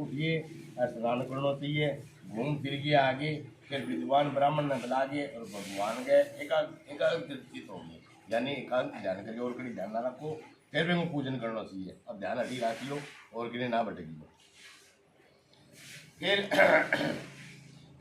उठिए, स्नान करना चाहिए, घूम फिर के आगे फिर विद्वान ब्राह्मण ने बुला के और भगवान के एकांत चित्त हो गए, यानी एकांत ध्यान करके और कहीं ध्यान ना रखो, फिर भी पूजन करना चाहिए। अब ध्यान हटी रख लो और किन्हें ना भटकी लो।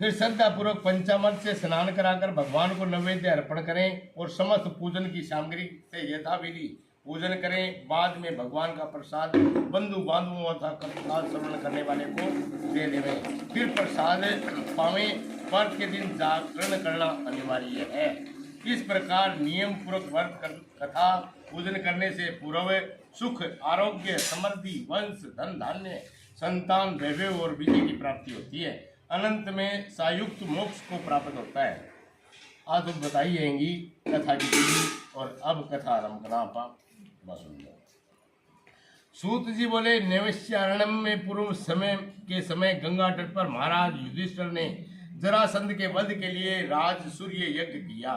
फिर श्रद्धापूर्वक पंचामृत से स्नान कराकर भगवान को नैवेद्य अर्पण करें और समस्त पूजन की सामग्री से यथाविधि पूजन करें। बाद में भगवान का प्रसाद बंधु बांधवों तथा कथा श्रवण करने वाले को दे देवें। फिर प्रसाद पावें। व्रत के दिन जागरण करना अनिवार्य है। इस प्रकार नियम पूर्वक व्रत कथा पूजन करने से पूर्व सुख, आरोग्य, समृद्धि, वंश, धन धान्य, संतान, वैभव और विजय की प्राप्ति होती है। अनंत में सायुक्त मोक्ष को प्राप्त होता है। आज तो बताइएंगी कथा की विधि और अब कथा आरंभ करना आप बस। सूत जी बोले, नैवेश्यारण्यम में पूर्व समय गंगा तट पर महाराज युधिष्ठिर ने जरासंध के वध के लिए राजसूय यज्ञ किया।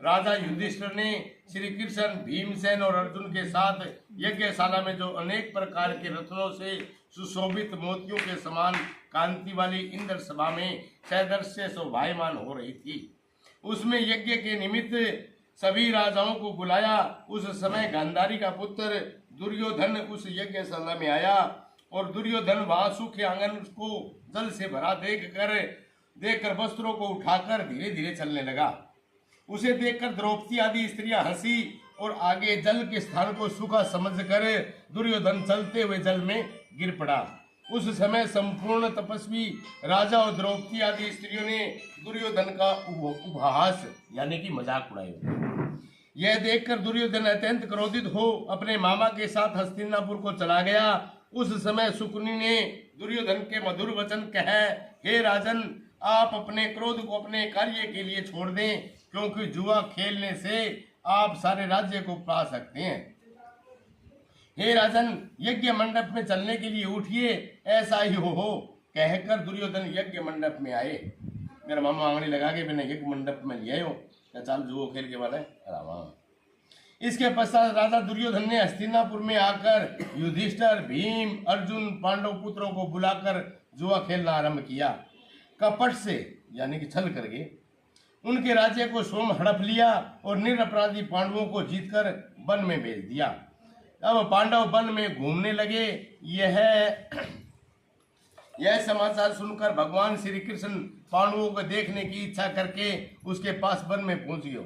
राजा युधिष्ठिर ने श्री कृष्ण, भीमसेन और अर्जुन के साथ यज्ञशाला में जो अनेक प्रकार के रत्नों से सुशोभित मोतियों के समान कांति वाली इंद्र सभा में सदृश्य शोभायमान हो रही थी, उसमें यज्ञ के निमित्त सभी राजाओं को बुलाया। उस समय गांधारी का पुत्र दुर्योधन उस यज्ञशाला में आया और दुर्योधन वहां सूखे आंगन को जल से भरा देखकर वस्त्रों को उठाकर धीरे धीरे चलने लगा। उसे देखकर द्रौपदी आदि स्त्रियां हंसी और आगे जल के स्थान को सूखा समझकर दुर्योधन चलते हुए जल में गिर पड़ा। उस समय संपूर्ण तपस्वी राजा और द्रौपदी आदि स्त्रियों ने दुर्योधन का उपहास यानी कि मजाक उड़ाया। यह देखकर दुर्योधन अत्यंत क्रोधित हो अपने मामा के साथ हस्तिनापुर को चला गया। उस समय शुकुनी ने दुर्योधन के मधुर वचन कहे, हे राजन, आप अपने क्रोध को अपने कार्य के लिए छोड़ दें, क्योंकि जुआ खेलने से आप सारे राज्य को पा सकते हैं। हे राजन, यज्ञ मंडप में चलने के लिए उठिए, ऐसा ही हो। कहकर दुर्योधन यज्ञ मंडप में आए। मेरा मामा आंगड़ी लगा के मैंने यज्ञ मंडप में लिए हो, चल जुआ खेल के वाला है। इसके पश्चात राजा दुर्योधन ने हस्तिनापुर में आकर युधिष्ठिर, भीम, अर्जुन, पांडव पुत्रों को बुलाकर जुआ खेलना आरंभ किया। कपट से यानी कि छल करके उनके राज्य को स्वयं हड़प लिया और निरपराधी पांडवों को जीतकर वन में भेज दिया। अब पांडव वन में घूमने लगे। यह समाचार सुनकर भगवान श्री कृष्ण पांडवों को देखने की इच्छा करके उसके पास वन में पहुंच गए।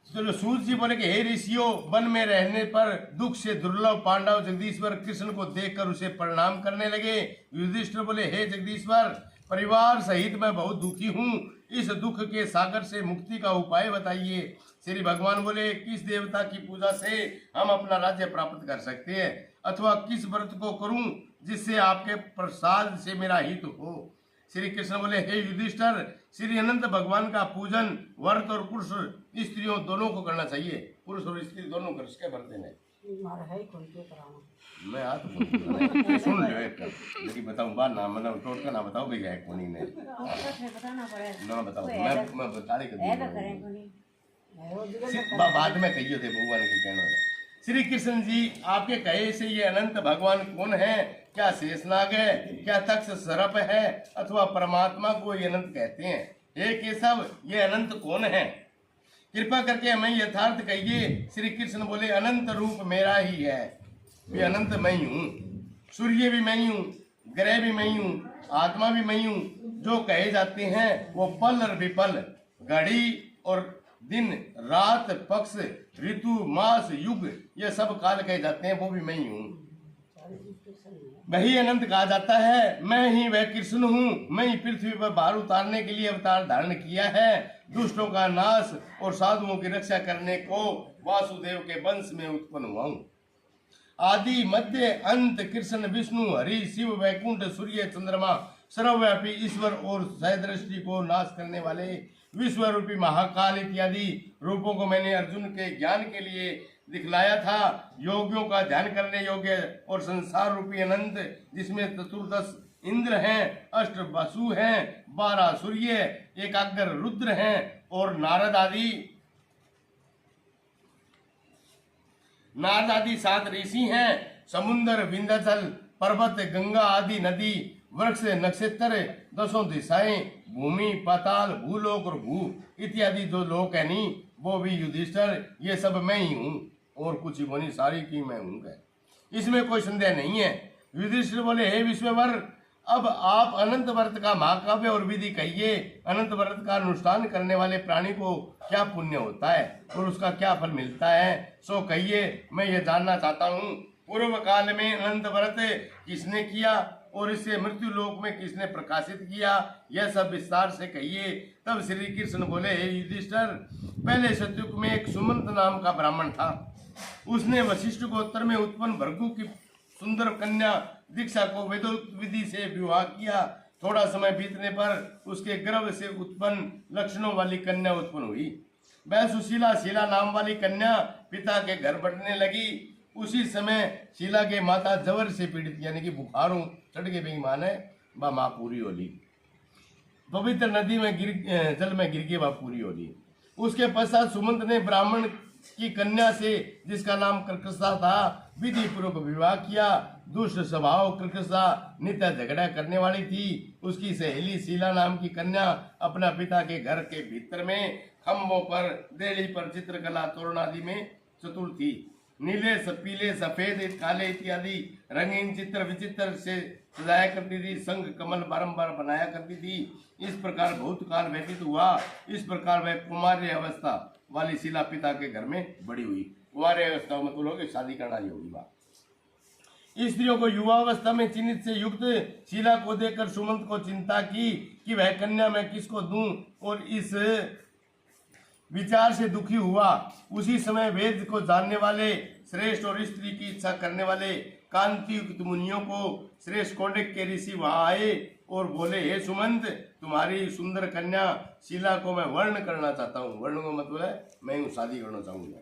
चलो सूत जी बोले कि हे ऋषियों, वन में रहने पर दुख से दुर्लभ पांडव जगदीश्वर कृष्ण को देखकर उसे प्रणाम करने लगे। युधिष्ठिर बोले, हे जगदीश्वर, परिवार सहित मैं बहुत दुखी हूँ, इस दुख के सागर से मुक्ति का उपाय बताइए। श्री भगवान बोले, किस देवता की पूजा से हम अपना राज्य प्राप्त कर सकते हैं, अथवा किस व्रत को करूं जिससे आपके प्रसाद से मेरा हित हो। श्री कृष्ण बोले, हे युधिष्ठिर, श्री अनंत भगवान का पूजन व्रत और पुरुष स्त्रियों दोनों को करना चाहिए। पुरुष और स्त्री दोनों कर उसके व्रत है। मैं आ तो सुन लो एक लेकिन बताऊं बात ना, मतलब टोट का ना बताओ भाई है कोनी ने ना बताओ, मैं बता रही बाद में कहिए थे भगवान के कहना। श्री कृष्ण जी, आपके कहे से ये अनंत भगवान कौन है? क्या शेषनाग है, क्या तक्ष सर्प है, अथवा परमात्मा को ये अनंत कहते हैं? हे केशव, ये अनंत कौन है? कृपा करके हमें यथार्थ कहिए। श्री कृष्ण बोले, अनंत रूप मेरा ही है, ये अनंत मैं ही हूँ। सूर्य भी मैं ही हूँ, ग्रह भी मैं ही हूँ, आत्मा भी मैं ही हूँ। जो कहे जाते हैं वो पल और विपल, घड़ी और दिन, रात, पक्ष, ऋतु, मास, युग, ये सब काल कहे जाते हैं, वो भी मैं ही हूँ। वही अनंत कहा जाता है। मैं ही वह कृष्ण हूँ। मैं ही पृथ्वी पर भार उतारने के लिए अवतार धारण किया है। दुष्टों का नाश और साधुओं की रक्षा करने को वासुदेव के वंश में उत्पन्न हुआ हूँ। आदि मध्य अंत कृष्ण, विष्णु, हरि, शिव, वैकुंठ, सूर्य, चंद्रमा, सर्वव्यापी ईश्वर और सहदृष्टि को नाश करने वाले विश्व रूपी महाकाल इत्यादि रूपों को मैंने अर्जुन के ज्ञान के लिए दिखलाया था। योगियों का ध्यान करने योग्य और संसार रूपी अनंत, जिसमें चतुर्दश इंद्र हैं, 8 वसु हैं, 12 सूर्य, एकाग्र रुद्र हैं और नारद आदि 7 ऋषि हैं। समुद्र, विंध्याचल, पर्वत, गंगा आदि नदी, वृक्ष, नक्षत्र, दसों दिशाएं, भूमि, पाताल, भूलोक और भू इत्यादि जो लोक है नी, वो भी युधिष्ठिर ये सब मैं ही हूँ, और कुछ ही बोनी सारी की मैं हूँ। इसमें कोई संदेह नहीं है। युधिष्ठिर बोले, हे विश्ववर, अब आप अनंत व्रत का महाकाव्य और विधि कहिए। अनंत व्रत का अनुष्ठान करने वाले प्राणी को क्या पुण्य होता है और उसका क्या फल मिलता है, सो कहिए, मैं ये जानना चाहता हूँ। पूर्व काल में अनंत व्रत किसने किया और इससे मृत्यु लोक में किसने प्रकाशित किया, यह सब विस्तार से कहिए। तब श्री कृष्ण बोले, हे युधिष्ठिर, पहले सतयुग में एक सुमंत नाम का ब्राह्मण था। उसने वशिष्ठ गोत्र में उत्पन्न भृगु की सुंदर कन्या दीक्षा को वेदोक्त विधि से विवाह किया। थोड़ा समय बीतने पर उसके गर्भ से उत्पन्न लक्षणों वाली कन्या उत्पन्न हुई। वह सुशीला शीला नाम वाली कन्या पिता के घर बढ़ने लगी। उसी समय शीला के माता जवर से पीड़ित यानी कि बुखारों चढ़ के बेईमान है, वह माँ पूरी होली। पवित्र नदी में जल में गिर के वह पूरी होली। उसके पश्चात सुमंत ने ब्राह्मण की कन्या से, जिसका नाम कृकसा था, विधि पूर्वक विवाह किया। दुष्ट स्वभाव कृकसा नित्य झगड़ा करने वाली थी। उसकी सहेली शीला नाम की कन्या अपना पिता के घर के भीतर में खम्भों पर, देहली पर चित्रकला तोरण आदि में चतुर थी। नीले, पीले, सफेद, काले इत्यादि रंगीन चित्र विचित्र से सजाया करती थी। संग कमल बारंबार बनाया करती थी। इस प्रकार बहुत काल व्यतीत हुआ। इस प्रकार वह कुमार्य अवस्था वाली शीला पिता के घर में बड़ी हुई। कुमार्य अवस्था मतलब लोग शादी करना ही होगी। बात स्त्रियों को युवावस्था में चिन्हित से युक्त शीला को देखकर सुमंत को चिंता की कि वह कन्या मैं किसको दूं, और इस विचार से दुखी हुआ। उसी समय वेद को जानने वाले श्रेष्ठ और स्त्री की इच्छा करने वाले कांतियुक्त मुनियों को श्रेष्ठ कोडक के ऋषि वहां आए और बोले, हे सुमंत, तुम्हारी सुंदर कन्या शीला को मैं वर्ण करना चाहता हूँ। वर्ण का मतलब है मैं शादी करना चाहूंगा।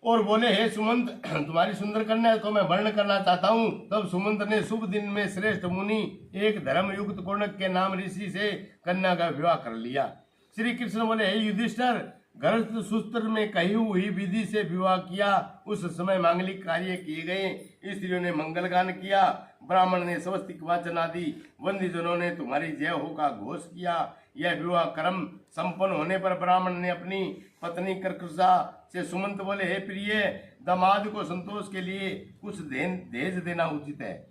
और बोले, हे सुमंत, तुम्हारी सुंदर कन्या को मैं वर्ण करना चाहता हूँ। तब सुमंत ने शुभ दिन में श्रेष्ठ मुनि एक धर्मयुक्त कोणक के नाम ऋषि से कन्या का विवाह कर लिया। श्री कृष्ण बोले, हे युधिष्ठिर, गृहस्थ सूत्र में कही हुई विधि से विवाह किया। उस समय मांगलिक कार्य किए गए। स्त्रियों ने मंगल गान किया। ब्राह्मण ने स्वस्तिक वाचन आदि, वंदीजनों ने तुम्हारी जय हो का घोष किया। यह विवाह कर्म संपन्न होने पर ब्राह्मण ने अपनी पत्नी कृकसा से सुमंत बोले, हे प्रिय, दामाद को संतोष के लिए कुछ दहेज देना उचित है।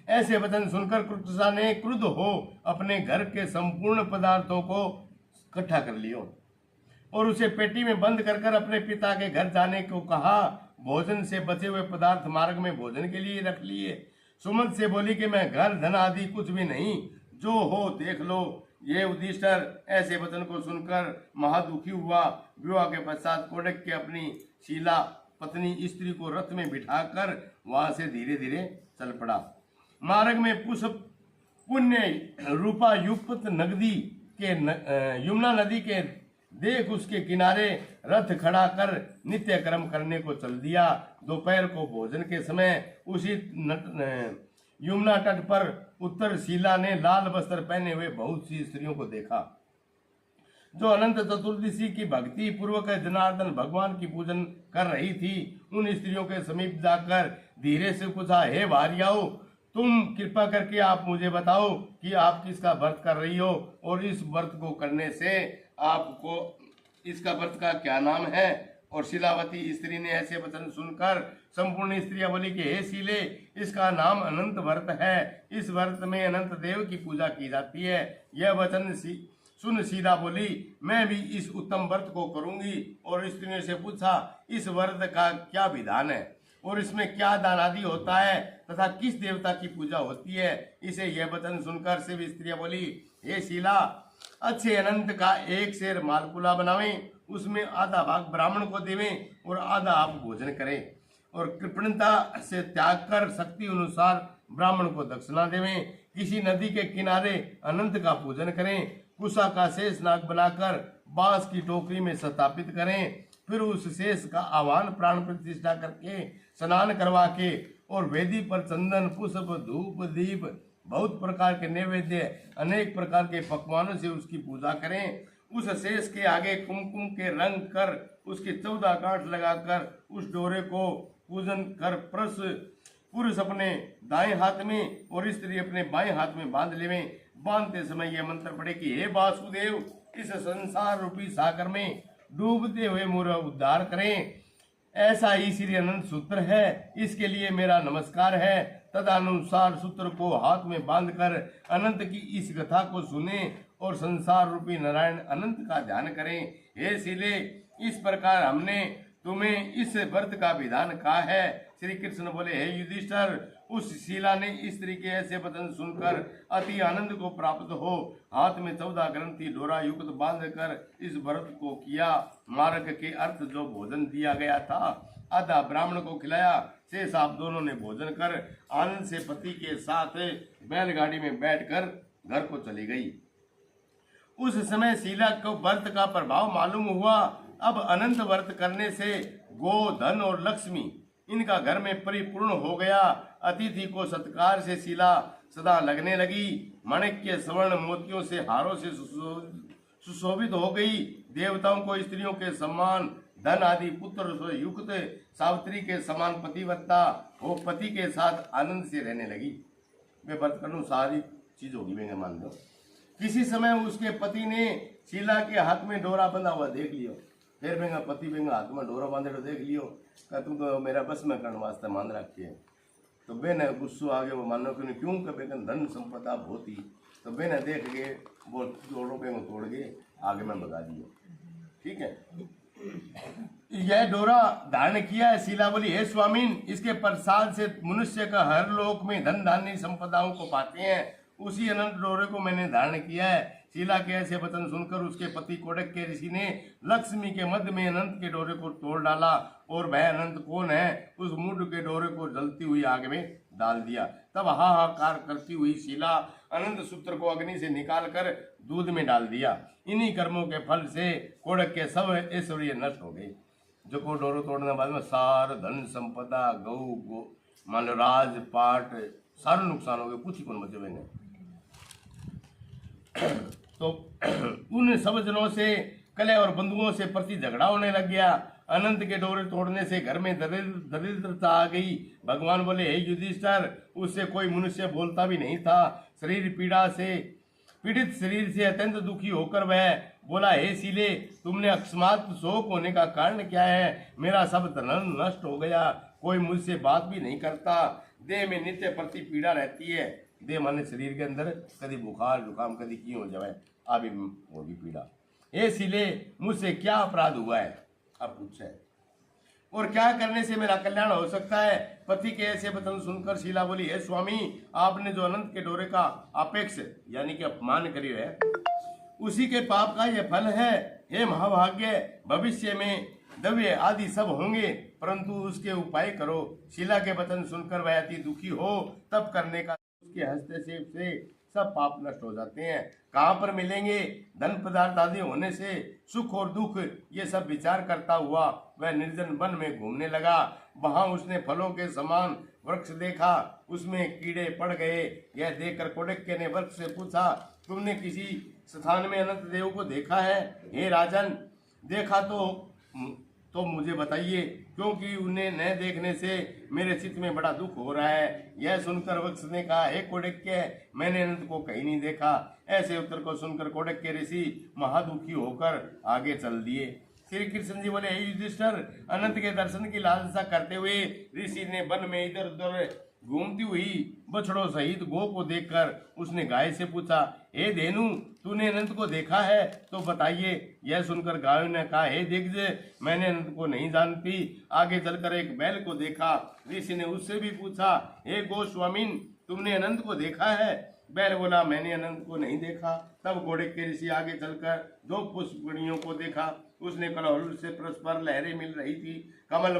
ऐसे वचन सुनकर कृकसा ने क्रुद्ध हो अपने घर के संपूर्ण पदार्थों को इकट्ठा कर लियो और उसे पेटी में बंद कर अपने पिता के घर जाने को कहा। भोजन से बचे हुए पदार्थ मार्ग में भोजन के लिए रख लिए। सुमंत से बोली कि मैं घर धन आदि कुछ भी नहीं, जो हो देख लो। ये युधिष्ठिर ऐसे वचन को सुनकर महादुखी हुआ। विवाह के पश्चात कोडक के अपनी शीला पत्नी स्त्री को रथ में बिठाकर वहां से धीरे धीरे चल पड़ा। मार्ग में पुण्य रूपा युक्त नगदी के यमुना नदी के देख उसके किनारे रथ खड़ा कर नित्य कर्म करने को चल दिया। दोपहर को भोजन के समय उसी यमुना तट पर उत्तर शीला ने लाल वस्त्र पहने हुए बहुत सी स्त्रियों को देखा, जो अनंत चतुर्दशी की भक्ति पूर्वक जनार्दन भगवान की पूजन कर रही थी। उन स्त्रियों के समीप जाकर धीरे से पूछा, हे भार्याओं, तुम कृपा करके आप मुझे बताओ कि आप किसका व्रत कर रही हो और इस व्रत को करने से आपको इसका व्रत का क्या नाम है। और शीलावती स्त्री ने ऐसे वचन सुनकर संपूर्ण स्त्रियां बोली कि हे शीले, इसका नाम अनंत व्रत है। इस व्रत में अनंत देव की पूजा की जाती है। यह वचन सुन शीला बोली, मैं भी इस उत्तम व्रत को करूंगी। और स्त्रियों से पूछा, इस व्रत का क्या विधान है और इसमें क्या दान आदि होता है तथा किस देवता की पूजा होती है। इसे यह वचन सुनकर शिव स्त्रियां बोली, हे शीला, अच्छे अनंत का एक शेर मालपुला बनावें, उसमें आधा भाग ब्राह्मण को देवें और आधा आप भोजन करें, और कृपणता से त्याग कर शक्ति अनुसार ब्राह्मण को दक्षिणा देवें। किसी नदी के किनारे अनंत का पूजन करें, कुशा का शेष नाग बनाकर बांस की टोकरी में स्थापित करें, फिर उस शेष का आह्वान प्राण प्रतिष्ठा करके स्नान करवा के और वेदी पर चंदन पुष्प धूप दीप बहुत प्रकार के नैवेद्य अनेक प्रकार के पकवानों से उसकी पूजा करें। उस शेष के आगे कुमकुम के रंग कर उसके 14 गांठ लगाकर उस डोरे को पूजन कर पुरुष अपने दाएं हाथ में और स्त्री अपने बाएं हाथ में बांध लेवे। बांधते समय यह मंत्र पढ़े कि हे वासुदेव, इस संसार रूपी सागर में डूबते हुए मेरा उद्धार करें। ऐसा ही श्री अनंत सूत्र है, इसके लिए मेरा नमस्कार है। तदनुसार सूत्र को हाथ में बांधकर अनंत की इस कथा को सुने और संसार रूपी नारायण अनंत का ध्यान करें। हे शीले, इस प्रकार हमने तुम्हें इस व्रत का विधान कहा है। श्री कृष्ण बोले, हे युधिष्ठिर, उस शीला ने स्त्री के ऐसे वचन सुनकर अति आनंद को प्राप्त हो हाथ में 14 ग्रंथि डोरा युक्त बांध कर इस व्रत को किया। मार्ग के अर्थ जो भोजन दिया गया था आधा ब्राह्मण को खिलाया। शेष आप दोनों ने भोजन कर आनंद से पति के साथ बैलगाड़ी में बैठकर घर को चली गई। उस समय शीला को व्रत का प्रभाव मालूम हुआ। अब अनंत व्रत करने से गो, धन और लक्ष्मी इनका घर में परिपूर्ण हो गया। अतिथि को सत्कार से शीला सदा लगने लगी। माणिक्य, स्वर्ण, मोतियों से हारों से सुशोभित हो गई। देवताओं को स्त्रियों के सम्मान, धन आदि पुत्र से युक्त सावित्री के समान पतिव्रता हो पति के साथ आनंद से रहने लगी। वे व्रत करने सारी चीज होगी, मैं मान लो। किसी समय उसके पति ने शीला के हाथ में डोरा बंधा हुआ देख लियो। फिर मेरा पति मेरा हाथ में डोरा बांधे तो देख लियो का तुम तो मेरा बस में करने वास्ते मान रखी है। तो बेने गुस्सो आ गया, वो मानो क्यों कभी धन संपदा बहुत ही। तो बेने देख के वो डोरों पे तोड़ के आगे में भगा दियो। ठीक है, यह डोरा धारण किया है। शीला बोली, हे स्वामीन, इसके प्रसाद से मनुष्य का हर लोक में धन धान्य संपदाओं को पाते हैं। उसी अनंत डोरे को मैंने धारण किया है। शीला के ऐसे वचन सुनकर उसके पति कोडक के ऋषि ने लक्ष्मी के मध्य में अनंत के डोरे को तोड़ डाला और वह अनंत कौन है उस मुंड के डोरे को जलती हुई आग में डाल दिया। तब हाहाकार करती हुई शीला अनंत सूत्र को अग्नि से निकालकर दूध में डाल दिया। इन्हीं कर्मों के फल से कोडक के सब ऐश्वर्य नष्ट हो गए। जो को डोरो तोड़ने बाद में सार धन संपदा गौ मान लो राज पाट सारे नुकसान हो गए, कुछ ही कौन बचे हुए नहीं। तो उन सब जनों से कलह और बंधुओं से प्रति झगड़ा होने लग गया। अनंत के डोरे तोड़ने से घर में दरिद्रता आ गई। भगवान बोले, हे युधिष्ठिर, उससे कोई मनुष्य बोलता भी नहीं था। शरीर पीड़ित शरीर से अत्यंत दुखी होकर वह बोला, हे शीले, तुमने अकस्मात शोक होने का कारण क्या है? मेरा सब धन नष्ट हो गया, कोई मुझसे बात भी नहीं करता। देह में नित्य प्रति पीड़ा रहती है। देह माने शरीर के अंदर कभी बुखार जुकाम कभी की हो जाए, अभी होगी पीड़ा। हे शीले, मुझसे क्या अपराध हुआ है? अब पूछे, और क्या करने से मेरा कल्याण हो सकता है? पति के ऐसे वचन सुनकर शीला बोली, हे स्वामी, आपने जो अनंत के डोरे का अपेक्ष यानी कि अपमान करियो है, उसी के पाप का यह फल है। हे महाभाग्य, भविष्य में दव्य आदि सब होंगे, परंतु उसके उपाय करो। शीला के वचन सुनकर वह अति दुखी हो तब करने का उसके हस्तक्षेप से सब पाप नष्ट हो जाते हैं। कहाँ पर मिलेंगे? धन पदार्थ आदि होने से सुख और दुख ये सब विचार करता हुआ वह निर्जन वन में घूमने लगा। वहां उसने फलों के समान वृक्ष देखा, उसमें कीड़े पड़ गए। यह देखकर कोडक्य ने वृक्ष से पूछा, तुमने किसी स्थान में अनंत देव को देखा है? हे राजन, देखा तो मुझे बताइए, क्योंकि उन्हें न देखने से मेरे चित्त में बड़ा दुख हो रहा है। यह सुनकर वृक्ष ने कहा, हे कोडक्य, मैंने अनंत को कहीं नहीं देखा। ऐसे उत्तर को सुनकर कोडक्य ऋषि महादुखी होकर आगे चल दिए। श्री कृष्ण जी बोले, हे युधिष्ठिर, अनंत के दर्शन की लालसा करते हुए ऋषि ने वन में इधर उधर घूमती हुई बछड़ों सहित गो को देखकर उसने गाय से पूछा, हे धेनु, तूने अनंत को देखा है तो बताइए। यह सुनकर गाय ने कहा, हे दिग्गज, मैंने अनंत को नहीं जानती। आगे चलकर एक बैल को देखा। ऋषि ने उससे भी पूछा, हे गोस्वामीन, तुमने अनंत को देखा है? बैल बोला, मैंने अनंत को नहीं देखा। तब घोड़े के ऋषि आगे चलकर 2 पुष्पणियों को देखा। उसने कलहल से परस्पर लहरें मिल रही थी। कमल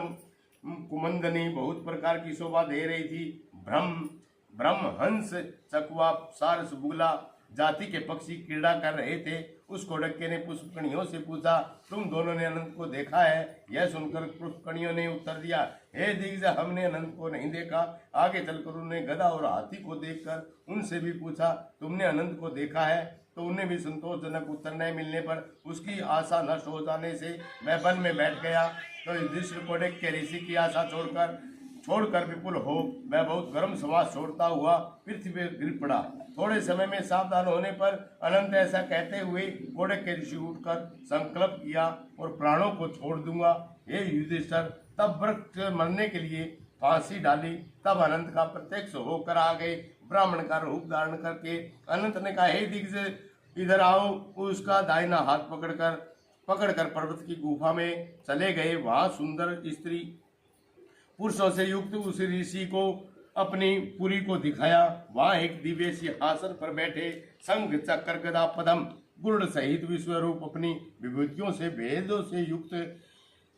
कुमंदनी बहुत प्रकार की शोभा दे रही थी। ब्रह्म हंस चकवा सारस बुगला जाति के पक्षी क्रीड़ा कर रहे थे। उस कोडक्य ने पुष्पकणियों से पूछा, तुम दोनों ने अनंत को देखा है? यह सुनकर पुष्पकणियों ने उत्तर दिया, हे दिग्गज, हमने अनंत को नहीं देखा। आगे चलकर उन्होंने गधा और हाथी को देखकर उनसे भी पूछा, तुमने अनंत को देखा है? तो उन्हें भी संतोषजनक उत्तर न मिलने पर उसकी आशा नष्ट हो जाने से वह वन में बैठ गया। तो युधिष्ठिर कोडक्य ऋषि की आशा छोड़कर छोड़कर विपुल हो वह बहुत गर्म श्वास छोड़ता हुआ पृथ्वी पर गिर पड़ा। थोड़े समय में सावधान होने पर अनंत ऐसा कहते हुए घोड़े के ऋषि उठकर संकल्प किया और प्राणों को छोड़ दूंगा। हे युधिष्ठिर, तब वृक्ष मरने के लिए फांसी डाली। तब अनंत का प्रत्यक्ष होकर आ गए। ब्राह्मण का रूप धारण करके अनंत ने कहा, हे दिग्गज, इधर आओ। उसका दाहिना हाथ पकड़कर पर्वत की गुफा में चले गए। वहां सुंदर स्त्री पुरुषों से युक्त उस ऋषि को अपनी पुरी को दिखाया। वहां एक दिव्य सिंहासन पर बैठे शंख चक्र गदा पद्म गुरुड़ सहित विश्वरूप अपनी विभूतियों से भेदों से युक्त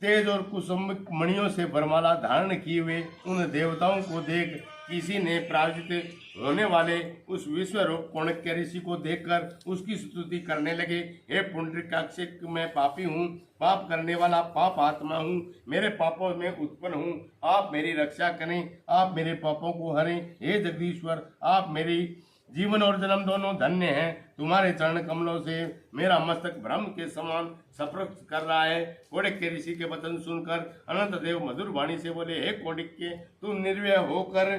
तेज और कुसुम मणियों से वरमाला धारण किए हुए उन देवताओं को देख किसी ने पराजित होने वाले उस विश्वरूप कोणक्य ऋषि को देखकर उसकी स्तुति करने लगे। हे पुंडरीकाक्ष, मैं पापी हूँ, पाप करने वाला पाप आत्मा हूँ, मेरे पापों में उत्पन्न हूँ। आप मेरी रक्षा करें, आप मेरे पापों को हरें। हे जगदीश्वर, आप मेरी जीवन और जन्म दोनों धन्य हैं। तुम्हारे चरण कमलों से मेरा मस्तक ब्रह्म के समान सप्रक्त कर रहा है। कोणिक्य ऋषि के वचन सुनकर अनंत देव मधुर वाणी से बोले, हे कोणिक्य, तुम निर्भय होकर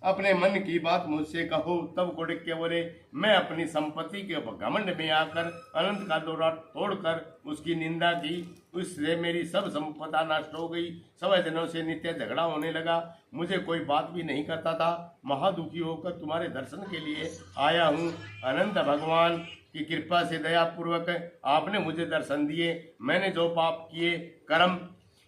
अपने मन की बात मुझसे कहो। तब कोणिक्य बोले, मैं अपनी संपत्ति के घमंड में आकर अनंत का डोरा तोड़कर उसकी निंदा की, उससे मेरी सब संपदा नष्ट हो गई। सब जनों से नित्य झगड़ा होने लगा, मुझे कोई बात भी नहीं करता था। महादुखी होकर तुम्हारे दर्शन के लिए आया हूँ। अनंत भगवान की कृपा से दया पूर्वक आपने मुझे दर्शन दिए। मैंने जो पाप किए कर्म,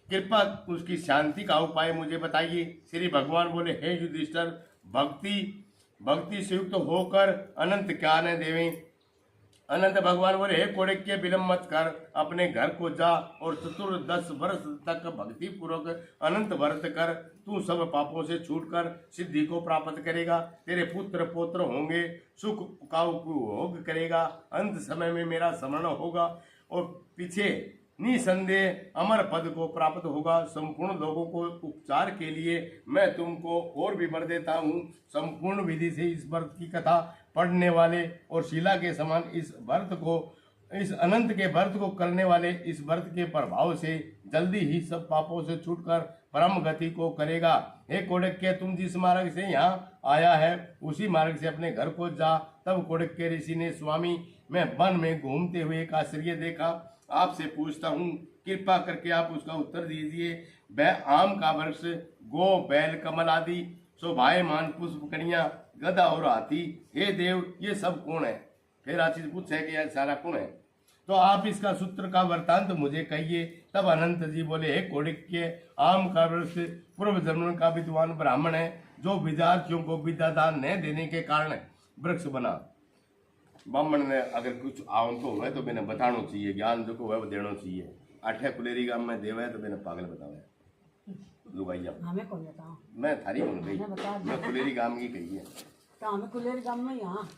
कृपा उसकी शांति का उपाय मुझे बताइए। श्री भगवान बोले, हे युधिष्ठिर, भक्ति से युक्त होकर अनंत क्या न देवें। अनंत भगवान बोले, हे कोणिक्य, विलंब मत कर, अपने घर को जा और चतुर्दश वर्ष तक भक्ति पूर्वक अनंत व्रत कर। तू सब पापों से छूटकर सिद्धि को प्राप्त करेगा। तेरे पुत्र पौत्र होंगे, सुख का उपभोग करेगा। अंत समय में मेरा स्मरण होगा और पीछे निसंदेह अमर पद को प्राप्त होगा। संपूर्ण लोगों को उपचार के लिए मैं तुमको और भी वर देता हूँ। संपूर्ण विधि से इस व्रत की कथा पढ़ने वाले और शिला के समान इस अनंत के व्रत को करने वाले इस व्रत के प्रभाव से जल्दी ही सब पापों से छूटकर परम गति को करेगा। हे कोणिक्य, तुम जिस मार्ग से यहाँ आया है उसी मार्ग से अपने घर को जा। तब कोणिक्य ऋषि ने, स्वामी, मैं वन में घूमते हुए एक आश्चर्य देखा, आपसे पूछता हूँ, कृपा करके आप उसका उत्तर दीजिए। वह आम का वृक्ष, गो, बैल, कमल आदि शोभायमान पुष्प, कणियां, गदा और हाथी, हे देव, ये सब कौन है? फिर आशीष पूछे कि यह सारा कौन है, तो आप इसका सूत्र का वृतांत मुझे कहिए। तब अनंत जी बोले, हे कोणिक्य, आम का वृक्ष पूर्व जन्म का विद्वान ब्राह्मण है, जो विद्यार्थियों को विद्यादान न देने के कारण वृक्ष बना। ब्राह्मण ने अगर कुछ आवन तो है तो मैंने बताना चाहिए, ज्ञान जो को वह देना चाहिए। अठे कुलेरी गांव में देव है तो मैंने पागल बतावे लुगाइया, हमें कौन बताओ? मैं थारी बन गई, मैं कुलेरी गांव की कही है। तो हमें कुलेरी गांव में यहाँ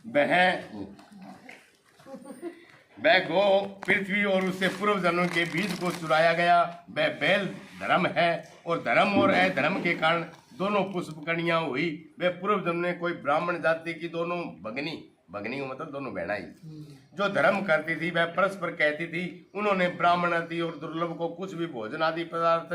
वह गो पृथ्वी और उससे पूर्व जन्मों के बीज को चुराया गया। वह बैल धर्म है और धर्म और अधर्म के कारण दोनों पुष्प कणियां हुई। वह पूर्व जन्म में कोई ब्राह्मण जाति की दोनों भगनी को मतलब दोनों बहनाई जो धर्म करती थी, वह परस्पर कहती थी, उन्होंने ब्राह्मण आदि और दुर्लभ को कुछ भी भोजन आदि पदार्थ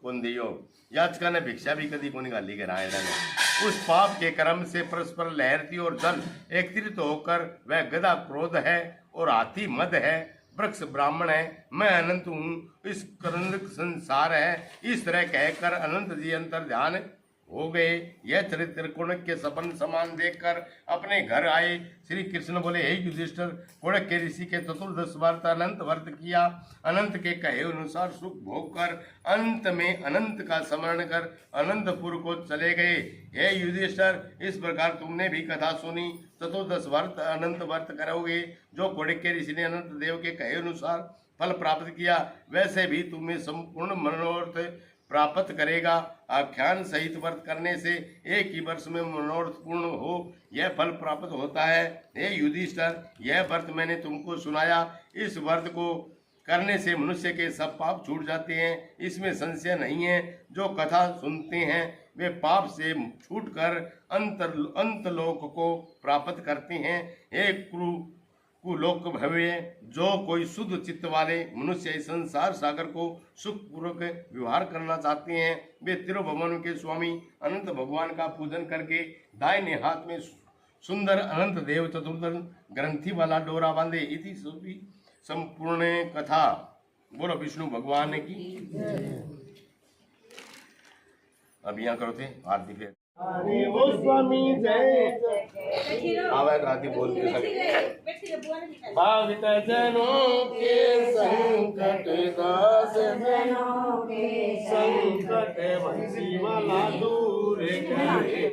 कौन दियो। याचका ने भिक्षा भी कदी को निकाली के रायणा ने। उस पाप के कर्म से परस्पर लहरती और जल एकत्रित होकर वह गदा क्रोध है और हाथी मद है। वृक्ष ब्राह्मण है, मैं अनंत हूँ, इस करंद संसार है। इस तरह कहकर अनंत जी अंतर ध्यान हो गए। यह चरित्र कोणिक्य सपन समान देखकर अपने घर आए। श्री कृष्ण बोले, हे युधिष्ठिर, कोणिक्य ऋषि के चतुर्दश वर्ष अनंत व्रत किया। अनंत के कहे अनुसार सुख भोग कर अंत में अनंत का स्मरण कर अनंतपुर को चले गए। हे युधिष्ठिर, इस प्रकार तुमने भी कथा सुनी। चतुर्दश वर्ष अनंत व्रत करोगे। जो कोणिक्य ऋषि ने अनंत देव के कहे अनुसार फल प्राप्त किया, वैसे भी तुम्हें संपूर्ण मनोरथ प्राप्त करेगा। आख्यान सहित व्रत करने से एक ही वर्ष में मनोरथ पूर्ण हो, यह फल प्राप्त होता है। हे युधिष्ठिर, यह व्रत मैंने तुमको सुनाया। इस व्रत को करने से मनुष्य के सब पाप छूट जाते हैं, इसमें संशय नहीं है। जो कथा सुनते हैं वे पाप से छूटकर अंतलोक को प्राप्त करते हैं। हे कुरु कुलोक भव्य जो कोई शुद्ध चित्त वाले मनुष्य इस संसार सागर को सुखपूर्वक व्यवहार करना चाहते हैं, वे तिरुभुवन के स्वामी अनंत भगवान का पूजन करके दाहिने हाथ में सुंदर अनंत देव चतुर्दल ग्रंथि वाला डोरा बांधे। इति संपूर्ण कथा। बोलो विष्णु भगवान की। अब यहाँ करो थे आरती फिर। हरे वो स्वामी जय आवाज राती बोलते भावित जनों के संकट दास जनों के संकट बंसी वाला दूर करे।